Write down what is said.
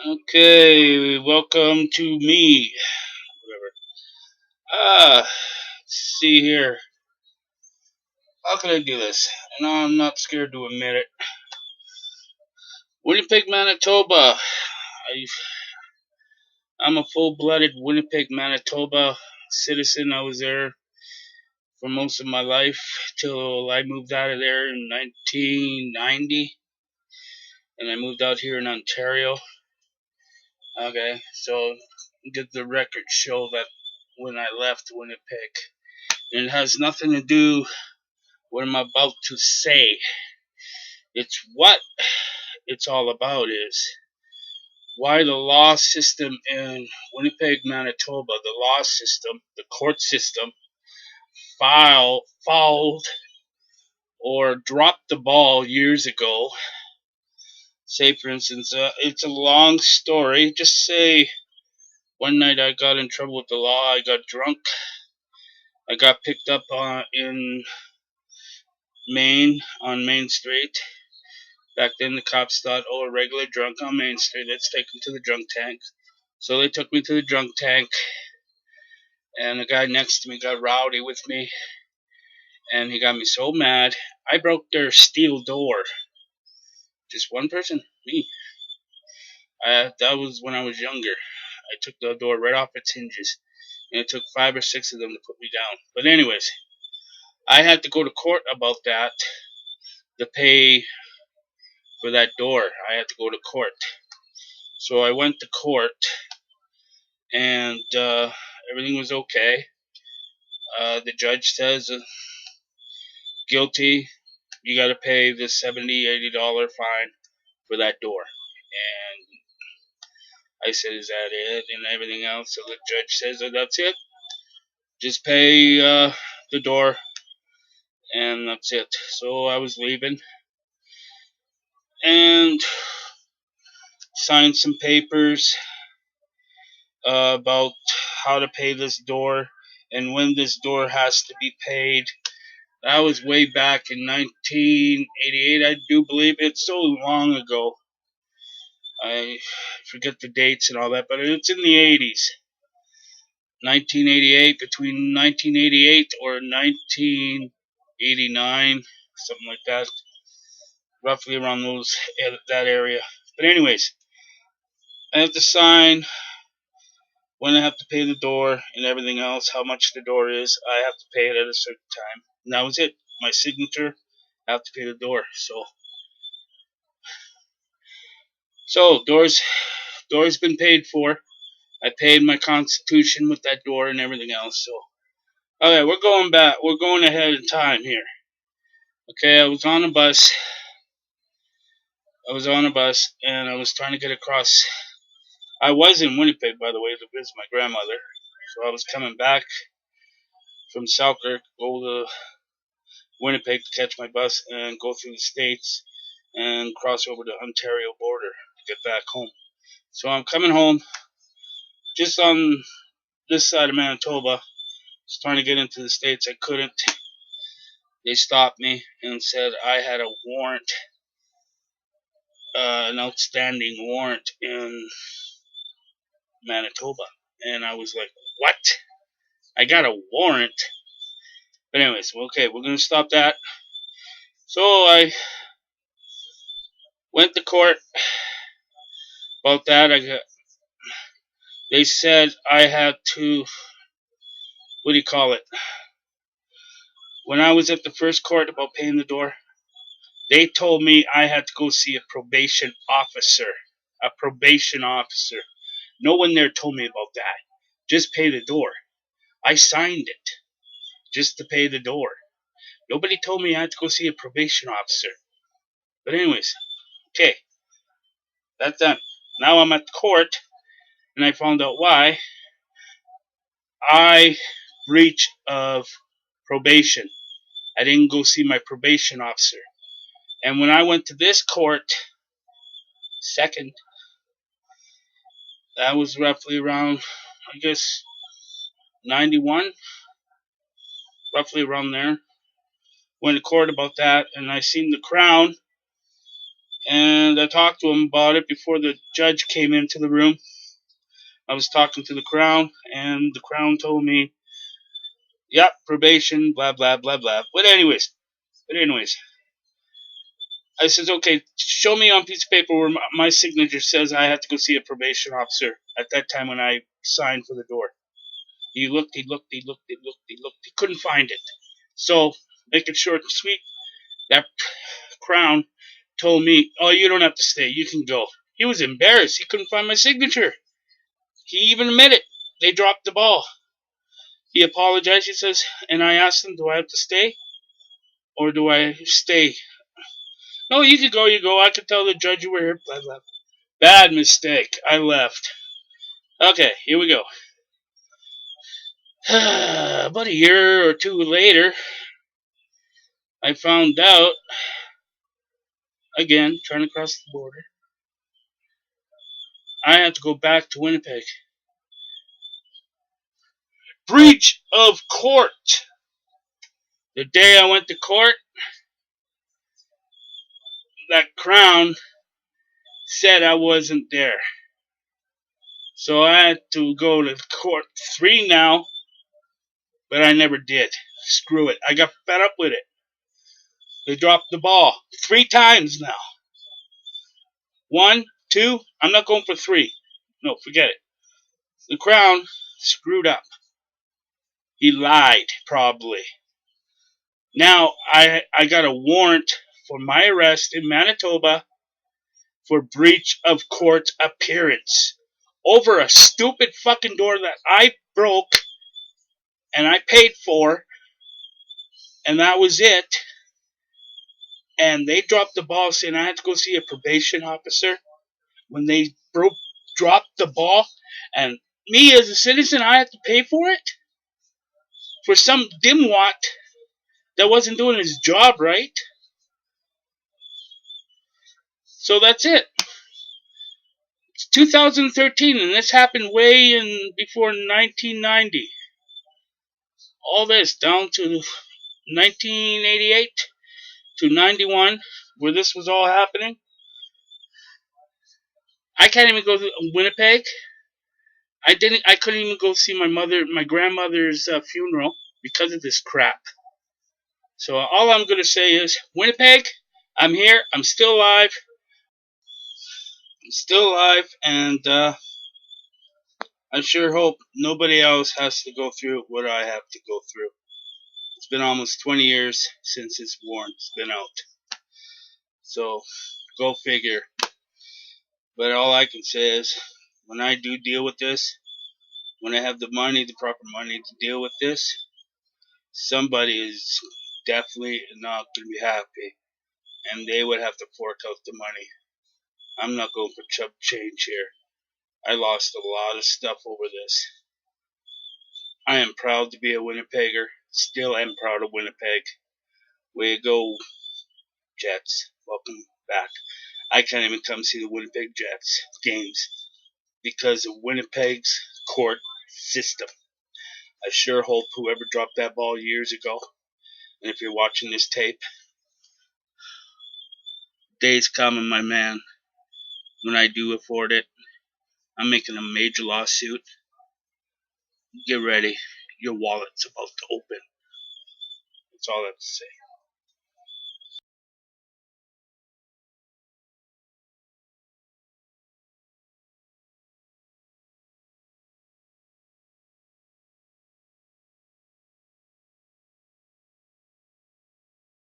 Okay, welcome to me. Whatever. Let's see here. How can I do this? And I'm not scared to admit it. Winnipeg, Manitoba. I, I'm a full-blooded Winnipeg, Manitoba citizen. I was there for most of my life till I moved out of there in 1990, and I moved out here in Ontario. Okay, so get the record show that when I left Winnipeg, and it has nothing to do what I'm about to say. It's what it's all about is why the law system in Winnipeg, Manitoba, the law system, the court system, fouled or dropped the ball years ago. Say, for instance, it's a long story. Just say one night I got in trouble with the law. I got drunk. I got picked up in Maine on Main Street. Back then, the cops thought, oh, a regular drunk on Main Street, let's take him to the drunk tank. So they took me to the drunk tank, and the guy next to me got rowdy with me, and he got me so mad. I broke their steel door. Just one person, me. That was when I was younger. I took the door right off its hinges, and it took 5 or 6 of them to put me down. But anyways, I had to go to court about that to pay for that door. I had to go to court. So I went to court, and everything was okay. The judge says guilty. You got to pay this $70, $80 fine for that door. And I said, is that it? And everything else. So the judge says, oh, that's it. Just pay the door, and that's it. So I was leaving and signed some papers about how to pay this door and when this door has to be paid. That was way back in 1988, I do believe. It's so long ago. I forget the dates and all that, but it's in the 80s. 1988, between 1988 or 1989, something like that. Roughly around that area. But anyways, I have to sign when I have to pay the door and everything else, how much the door is. I have to pay it at a certain time. And that was it. My signature, I have to pay the door. So door's been paid for. I paid my constitution with that door and everything else. So okay, we're going back. We're going ahead in time here. Okay, I was on a bus. And I was trying to get across. I was in Winnipeg, by the way, to visit my grandmother. So I was coming back from Selkirk, go to Winnipeg to catch my bus and go through the States and cross over the Ontario border to get back home. So I'm coming home just on this side of Manitoba. Was trying to get into the States. I couldn't. They stopped me and said I had a warrant, an outstanding warrant in Manitoba. And I was like, what? I got a warrant? But anyways, okay, we're going to stop that. So I went to court about that. They said I had to, what do you call it? When I was at the first court about paying the door, they told me I had to go see a probation officer. A probation officer. No one there told me about that. Just pay the door. I signed it just to pay the door. Nobody told me I had to go see a probation officer. But anyways, okay, that's done. Now I'm at court, and I found out why. I breach of probation. I didn't go see my probation officer. And when I went to this court, second, that was roughly around, I guess, 91, roughly around there. Went to court about that, and I seen the Crown And I talked to him about it before the judge came into the room. I was talking to the Crown, and the Crown told me, yep, probation, blah, blah, blah, blah. But anyways, I says, okay, show me on a piece of paper where my signature says I have to go see a probation officer at that time when I signed for the door. He looked, he couldn't find it. So, make it short and sweet, that Crown told me, oh, you don't have to stay, you can go. He was embarrassed, he couldn't find my signature. He even admitted they dropped the ball. He apologized, he says, and I asked him, do I have to stay? Or do I stay? No, you can go, I could tell the judge you were here, blah, blah. Bad mistake, I left. Okay, here we go. About a year or two later, I found out, again, trying to cross the border, I had to go back to Winnipeg. Breach of court. The day I went to court, that Crown said I wasn't there. So I had to go to court 3 now, but I never did. Screw it. I got fed up with it. They dropped the ball 3 times now. 1, 2, I'm not going for 3. No, forget it. The Crown screwed up. He lied, probably. Now, I got a warrant for my arrest in Manitoba for breach of court appearance over a stupid fucking door that I broke and I paid for, and that was it. And they dropped the ball saying I had to go see a probation officer when they dropped the ball, and me as a citizen, I had to pay for it for some dimwat that wasn't doing his job right. So that's it. It's 2013, and this happened way in before 1990. All this down to 1988 to 91, where this was all happening. I can't even go to Winnipeg. I couldn't even go see my grandmother's funeral because of this crap. So all I'm gonna say is, Winnipeg, I'm here. I'm still alive. And I sure hope nobody else has to go through what I have to go through. It's been almost 20 years since this warrant's been out. So, go figure. But all I can say is, when I do deal with this, when I have the proper money to deal with this, somebody is definitely not going to be happy. And they would have to fork out the money. I'm not going for chump change here. I lost a lot of stuff over this. I am proud to be a Winnipegger. Still am proud of Winnipeg. Way to go, Jets. Welcome back. I can't even come see the Winnipeg Jets games because of Winnipeg's court system. I sure hope whoever dropped that ball years ago, and if you're watching this tape, day's coming, my man, when I do afford it. I'm making a major lawsuit. Get ready. Your wallet's about to open. That's all I have to say.